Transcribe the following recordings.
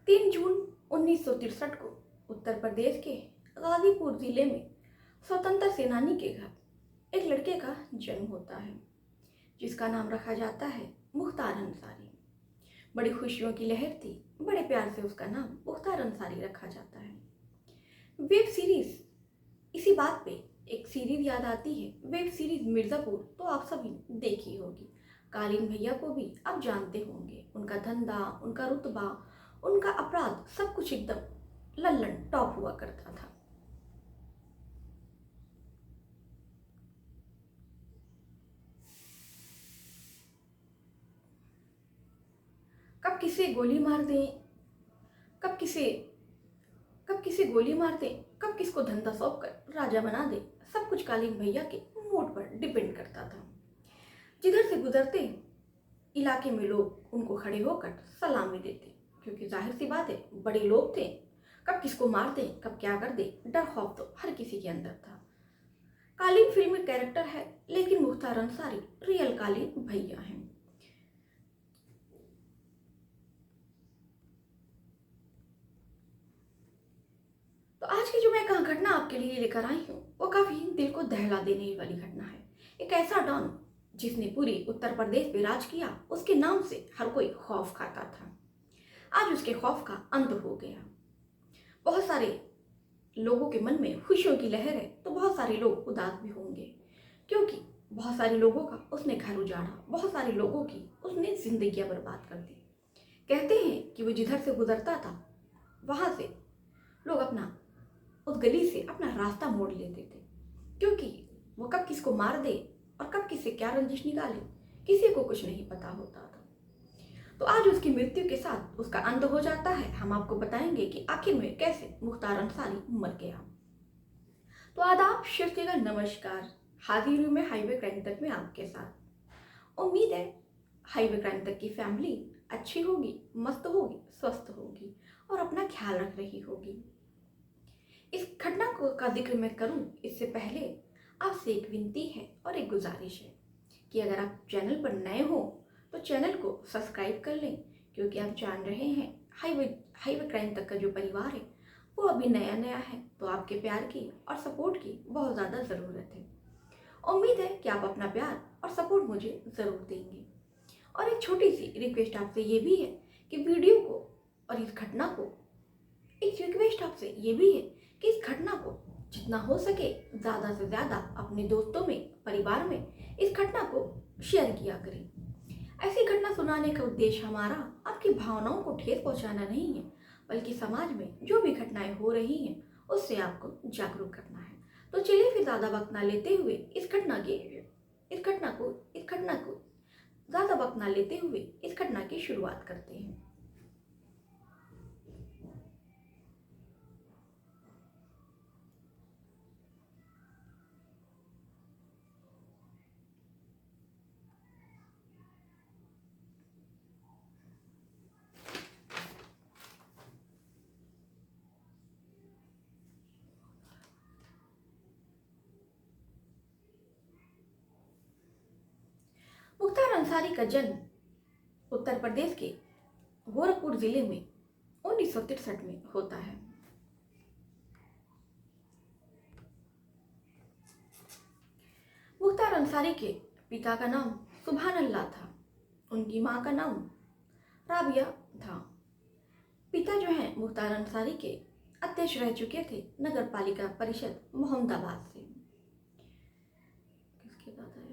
3 जून 1963 को उत्तर प्रदेश के गाजीपुर जिले में स्वतंत्रता सेनानी के घर एक लड़के का जन्म होता है जिसका नाम रखा जाता है मुख्तार अंसारी। बड़ी खुशियों की लहर थी, बड़े प्यार से उसका नाम मुख्तार अंसारी रखा जाता है। वेब सीरीज, इसी बात पे एक सीरीज याद आती है, वेब सीरीज मिर्ज़ापुर, तो आप सभी ने देखी होगी। कालीन भैया को भी आप जानते होंगे, उनका धंधा, उनका रुतबा, उनका अपराध, सब कुछ एकदम लल्लन टॉप हुआ करता था। कब किसे गोली मार दें, कब किसे गोली मार दें, कब किसको धंधा सौंप कर राजा बना दे, सब कुछ कालीन भैया के मूड पर डिपेंड करता था। जिधर से गुजरते इलाके में लोग उनको खड़े होकर सलामी देते, क्योंकि जाहिर सी बात है बड़े लोग थे। कब किसको मार दे, कब क्या कर दे, डर खौफ तो हर किसी के अंदर था। कालीन फिल्म में कैरेक्टर है, लेकिन मुख्तार अंसारी रियल कालीन भैया हैं। तो आज की जो मैं घटना आपके लिए लेकर आई हूँ वो काफी दिल को दहला देने वाली घटना है। एक ऐसा डॉन जिसने पूरी उत्तर प्रदेश पे राज किया, उसके नाम से हर कोई खौफ खाता था। आज उसके खौफ का अंत हो गया। बहुत सारे लोगों के मन में खुशियों की लहर है, तो बहुत सारे लोग उदास भी होंगे, क्योंकि बहुत सारे लोगों का उसने घर उजाड़ा, बहुत सारे लोगों की उसने जिंदगियां बर्बाद कर दी। कहते हैं कि वो जिधर से गुजरता था वहां से लोग उस गली से अपना रास्ता मोड़ लेते थे, क्योंकि वो कब किसको मार दे और कब किससे क्या रंजिश निकाले, किसी को कुछ नहीं पता होता था। तो आज उसकी मृत्यु के साथ उसका अंत हो जाता है। हम आपको बताएंगे कि आखिर में कैसे मुख्तार अंसारी मर गया। तो आदाब, शिफ्टेगा, नमस्कार। हाजिर हूँ मैं हाईवे क्राइम तक में आपके साथ। उम्मीद है हाईवे क्राइम तक की फैमिली अच्छी होगी, मस्त होगी, स्वस्थ होगी और अपना ख्याल रख रही होगी। इस घटना का जिक्र मैं करूं इससे पहले आपसे एक विनती है और एक गुजारिश है कि अगर आप चैनल पर नए हो तो चैनल को सब्सक्राइब कर लें, क्योंकि आप जान रहे हैं हाईवे क्राइम तक का जो परिवार है वो अभी नया नया है, तो आपके प्यार की और सपोर्ट की बहुत ज़्यादा ज़रूरत है। उम्मीद है कि आप अपना प्यार और सपोर्ट मुझे ज़रूर देंगे। और एक छोटी सी रिक्वेस्ट आपसे ये भी है कि वीडियो को और इस घटना को, एक रिक्वेस्ट आपसे ये भी है कि इस घटना को जितना हो सके ज़्यादा से ज़्यादा अपने दोस्तों में, परिवार में इस घटना को शेयर किया करें। ऐसी घटना सुनाने का उद्देश्य हमारा आपकी भावनाओं को ठेस पहुंचाना नहीं है, बल्कि समाज में जो भी घटनाएं हो रही हैं उससे आपको जागरूक करना है। तो चलिए फिर ज़्यादा वक्त ना लेते हुए इस घटना को ज़्यादा वक्त ना लेते हुए इस घटना की शुरुआत करते हैं। मुख्तार अंसारी का जन्म उत्तर प्रदेश के गोरखपुर जिले में 1963 में होता है। मुख्तार अंसारी के पिता का नाम सुभान अल्लाह था, उनकी माँ का नाम राबिया था। पिता जो हैं मुख्तार अंसारी के अध्यक्ष रह चुके थे नगर पालिका परिषद मोहम्मदाबाद से। किसके दादा है?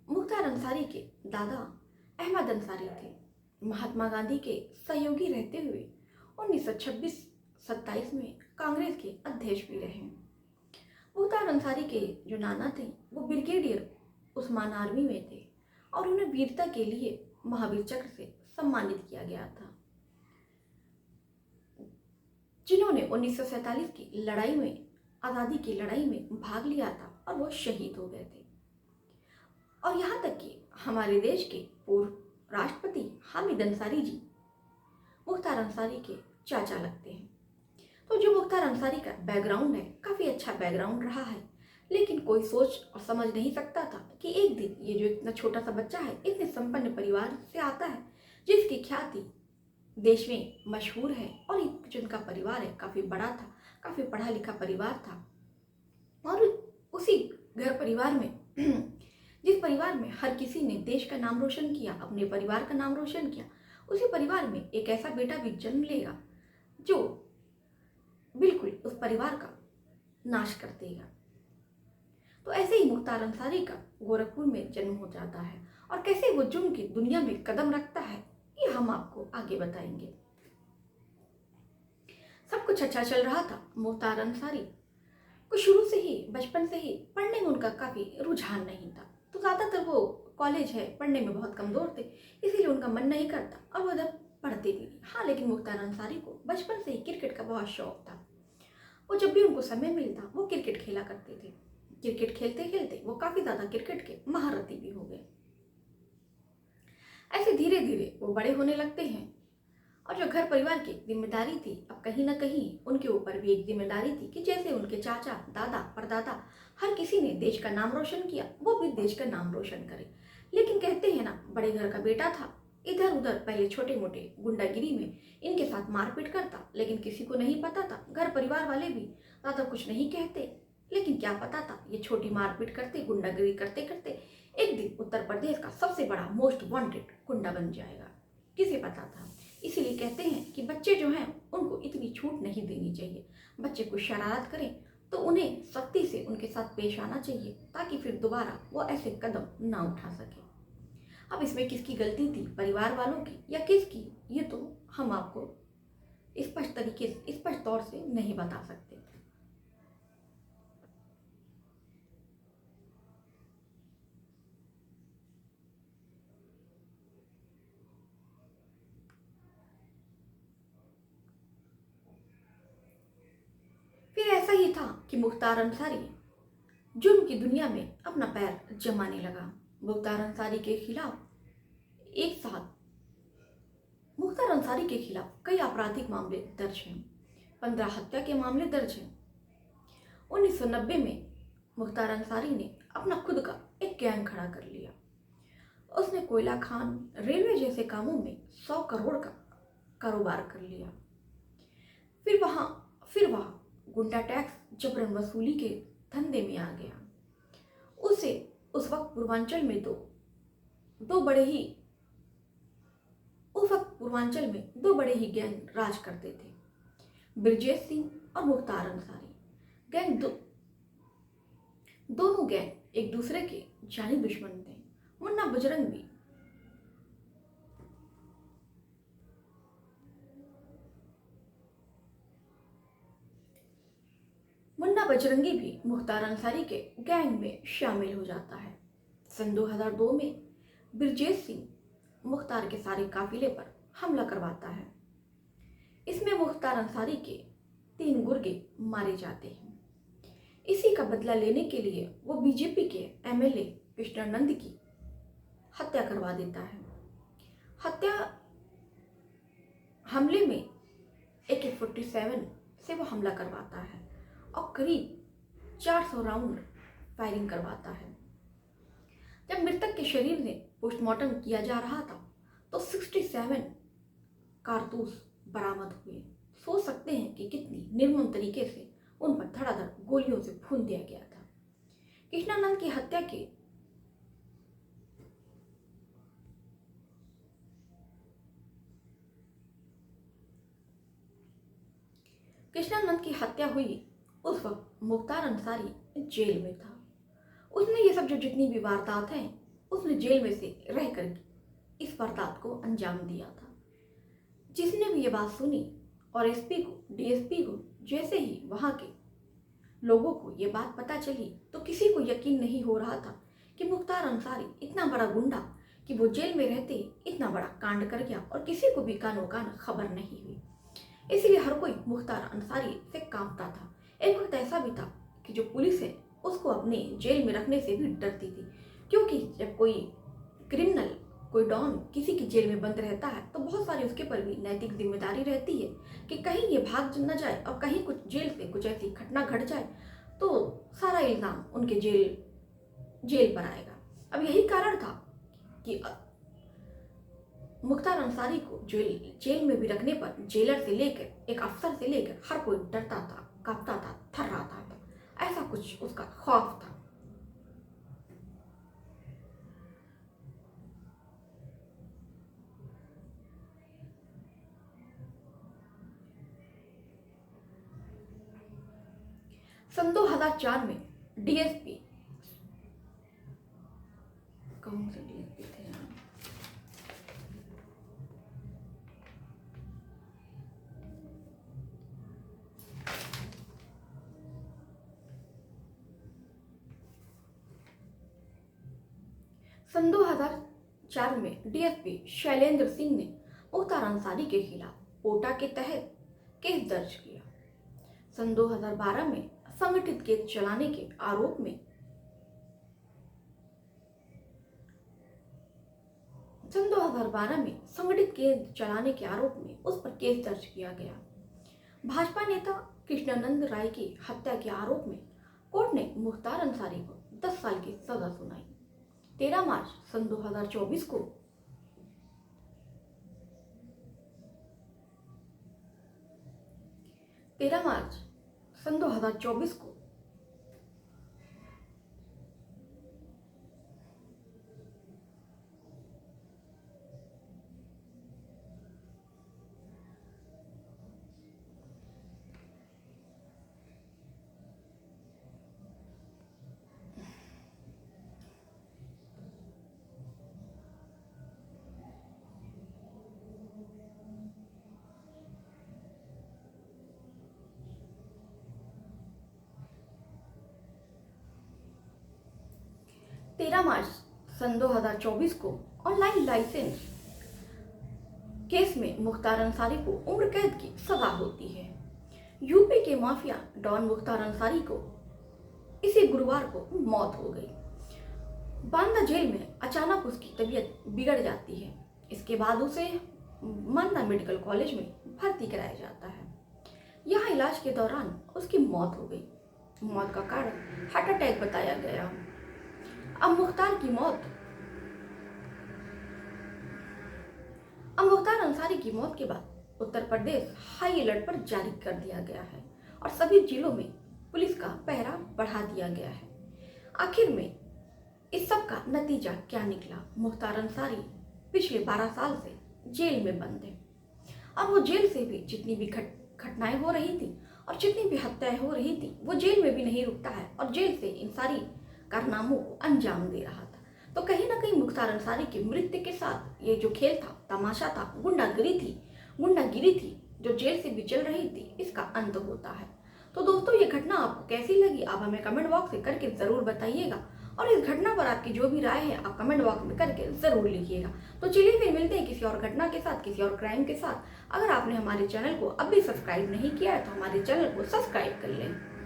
मुख्तार अंसारी के दादा अहमद अंसारी थे, महात्मा गांधी के सहयोगी रहते हुए 1926-27 में कांग्रेस के अध्यक्ष भी रहे। मुख्तार अंसारी के जो नाना थे वो ब्रिगेडियर उस्मान आर्मी में थे और उन्हें वीरता के लिए महावीर चक्र से सम्मानित किया गया था, जिन्होंने 1947 की लड़ाई में, आज़ादी की लड़ाई में भाग लिया था और वो शहीद हो गए थे। और यहाँ तक कि हमारे देश के पूर्व राष्ट्रपति हामिद अंसारी जी मुख्तार अंसारी के चाचा लगते हैं। तो जो मुख्तार अंसारी का बैकग्राउंड है काफ़ी अच्छा बैकग्राउंड रहा है, लेकिन कोई सोच और समझ नहीं सकता था कि एक दिन ये जो इतना छोटा सा बच्चा है इतने संपन्न परिवार से आता है, जिसकी ख्याति देश में मशहूर है और एक जिनका परिवार है काफ़ी बड़ा था, काफ़ी पढ़ा लिखा परिवार था। और उसी घर परिवार में जिस परिवार में हर किसी ने देश का नाम रोशन किया, अपने परिवार का नाम रोशन किया, उसी परिवार में एक ऐसा बेटा भी जन्म लेगा जो बिल्कुल उस परिवार का नाश कर देगा। तो ऐसे ही मुख्तार अंसारी का गोरखपुर में जन्म हो जाता है और कैसे वो जुर्म की दुनिया में कदम रखता है ये हम आपको आगे बताएंगे। सब कुछ अच्छा चल रहा था। मुख्तार अंसारी को शुरू से ही, बचपन से ही पढ़ने में उनका काफ़ी रुझान नहीं था। तो ज़्यादातर वो कॉलेज है पढ़ने में बहुत कमज़ोर थे, इसीलिए उनका मन नहीं करता और वो उधर पढ़ते भी नहीं। हाँ, लेकिन मुख्तार अंसारी को बचपन से ही क्रिकेट का बहुत शौक था। वो जब भी उनको समय मिलता वो क्रिकेट खेला करते थे। क्रिकेट खेलते खेलते वो काफ़ी ज़्यादा क्रिकेट के महारथी भी हो गए। ऐसे धीरे धीरे वो बड़े होने लगते हैं और जो घर परिवार की जिम्मेदारी थी, अब कहीं ना कहीं उनके ऊपर भी एक जिम्मेदारी थी कि जैसे उनके चाचा, दादा, परदादा हर किसी ने देश का नाम रोशन किया, वो भी देश का नाम रोशन करे। लेकिन कहते हैं ना, बड़े घर का बेटा था, इधर उधर पहले छोटे मोटे गुंडागिरी में इनके साथ मारपीट करता, लेकिन किसी को नहीं पता था। घर परिवार वाले भी ज़्यादा कुछ नहीं कहते, लेकिन क्या पता था ये छोटी मारपीट करते, गुंडागिरी करते करते एक दिन उत्तर प्रदेश का सबसे बड़ा मोस्ट वांटेड गुंडा बन जाएगा। किसे पता था। इसीलिए कहते हैं कि बच्चे जो हैं उनको इतनी छूट नहीं देनी चाहिए। बच्चे कुछ शरारत करें तो उन्हें सख्ती से उनके साथ पेश आना चाहिए, ताकि फिर दोबारा वो ऐसे कदम ना उठा सके। अब इसमें किसकी गलती थी, परिवार वालों की या किसकी, ये तो हम आपको स्पष्ट तौर से नहीं बता सकते। फिर ऐसा ही था कि मुख्तार अंसारी जुर्म की दुनिया में अपना पैर जमाने लगा। मुख्तार अंसारी के खिलाफ एक साथ मुख्तार अंसारी के खिलाफ कई आपराधिक मामले दर्ज हैं। 15 हत्या के मामले दर्ज हैं। 1990 में मुख्तार अंसारी ने अपना खुद का एक गैंग खड़ा कर लिया। उसने कोयला खान, रेलवे जैसे कामों में 100 करोड़ का कारोबार कर लिया। फिर वह गुंडा टैक्स जबरन वसूली के धंधे में आ गया। उसे उस वक्त पूर्वांचल में दो बड़े ही उस वक्त पूर्वांचल में दो बड़े ही गैंग राज करते थे, ब्रजेश सिंह और मुख्तार अंसारी। दोनों गैंग एक दूसरे के जानी दुश्मन थे। मुन्ना बजरंगी भी मुख्तार अंसारी के गैंग में शामिल हो जाता है। सन 2002 में ब्रजेश सिंह मुख्तार के सारे काफिले पर हमला करवाता है। इसमें मुख्तार अंसारी के 3 गुर्गे मारे जाते हैं। इसी का बदला लेने के लिए वो बीजेपी के एमएलए कृष्णानंद की हत्या करवा देता है। हत्या हमले में AK-47 से वो हमला करवाता है और करीब 400 राउंड फायरिंग करवाता है। जब मृतक के शरीर में पोस्टमार्टम किया जा रहा था तो 67 कारतूस बरामद हुए। सोच सकते हैं कि कितनी निर्मम तरीके से उन पर धड़ाधड़ गोलियों से भून दिया गया था। कृष्णानंद की हत्या के कृष्णानंद की हत्या हुई उस वक्त मुख्तार अंसारी जेल में था। उसने ये सब जो जितनी भी वारदात हैं उसने जेल में से रह कर इस वारदात को अंजाम दिया था। जिसने भी ये बात सुनी और एसपी को, डीएसपी को, जैसे ही वहाँ के लोगों को ये बात पता चली तो किसी को यकीन नहीं हो रहा था कि मुख्तार अंसारी इतना बड़ा गुंडा कि वो जेल में रहते इतना बड़ा कांड कर गया और किसी को भी कानो कान खबर नहीं हुई। इसलिए हर कोई मुख्तार अंसारी से कांपता था। एक वक्त ऐसा भी था कि जो पुलिस है उसको अपने जेल में रखने से भी डरती थी, क्योंकि जब कोई क्रिमिनल, कोई डॉन किसी की जेल में बंद रहता है तो बहुत सारी उसके पर भी नैतिक जिम्मेदारी रहती है कि कहीं ये भाग न जाए और कहीं कुछ जेल से कुछ ऐसी घटना घट जाए तो सारा इल्ज़ाम उनके जेल पर आएगा। अब यही कारण था कि मुख्तार अंसारी को जेल में भी रखने पर जेलर से लेकर एक अफसर से लेकर हर कोई डरता था, कांपता था, थर्राता था। ऐसा कुछ उसका खौफ था। सन 2004 में डीएसपी, कौन से डीएसपी थे यार? सन 2004 में डीएसपी शैलेंद्र सिंह ने मुख्तार अंसारी के खिलाफ पोटा के तहत केस दर्ज किया। सन 2012 में संगठित केस चलाने के आरोप में संगठित केस चलाने के आरोप में उस पर केस दर्ज किया गया। भाजपा नेता कृष्णानंद राय की हत्या के आरोप में कोर्ट ने मुख्तार अंसारी को 10 साल की सजा सुनाई। 13 मार्च सन 2024 को को ऑनलाइन लाइसेंस केस में मुख्तार अंसारी को उम्र कैद की सजा होती है। यूपी के माफिया डॉन मुख्तार अंसारी को इसी गुरुवार को मौत हो गई। बांदा जेल में अचानक उसकी तबीयत बिगड़ जाती है। इसके बाद उसे मांदा मेडिकल कॉलेज में भर्ती कराया जाता है। यहाँ इलाज के दौरान उसकी मौत हो गई। मौत का कारण हार्ट अटैक बताया गया। अब मुख्तार अंसारी की मौत के बाद उत्तर प्रदेश हाई अलर्ट पर जारी कर दिया गया है और सभी जिलों में पुलिस का पहरा बढ़ा दिया गया है। आखिर में इस सब का नतीजा क्या निकला? मुख्तार अंसारी पिछले 12 साल से जेल में बंद है और वो जेल से भी जितनी भी घटनाएं हो रही थी और जितनी भी हत्याएं हो रही थी वो जेल में भी नहीं रुकता है और जेल से इन सारी कारनामों को अंजाम दे रहा था। तो कहीं ना कहीं मुख्तार अंसारी की मृत्यु के साथ ये जो खेल था, तमाशा था, गुंडागिरी थी जो जेल से भी चल रही थी, इसका अंत होता है। तो दोस्तों, ये घटना आपको कैसी लगी आप हमें कमेंट बॉक्स में करके जरूर बताइएगा और इस घटना पर आपकी जो भी राय है आप कमेंट बॉक्स में करके जरूर लिखिएगा। तो चलिए फिर मिलते हैं किसी और घटना के साथ, किसी और क्राइम के साथ। अगर आपने हमारे चैनल को अभी सब्सक्राइब नहीं किया है तो हमारे चैनल को सब्सक्राइब कर लें।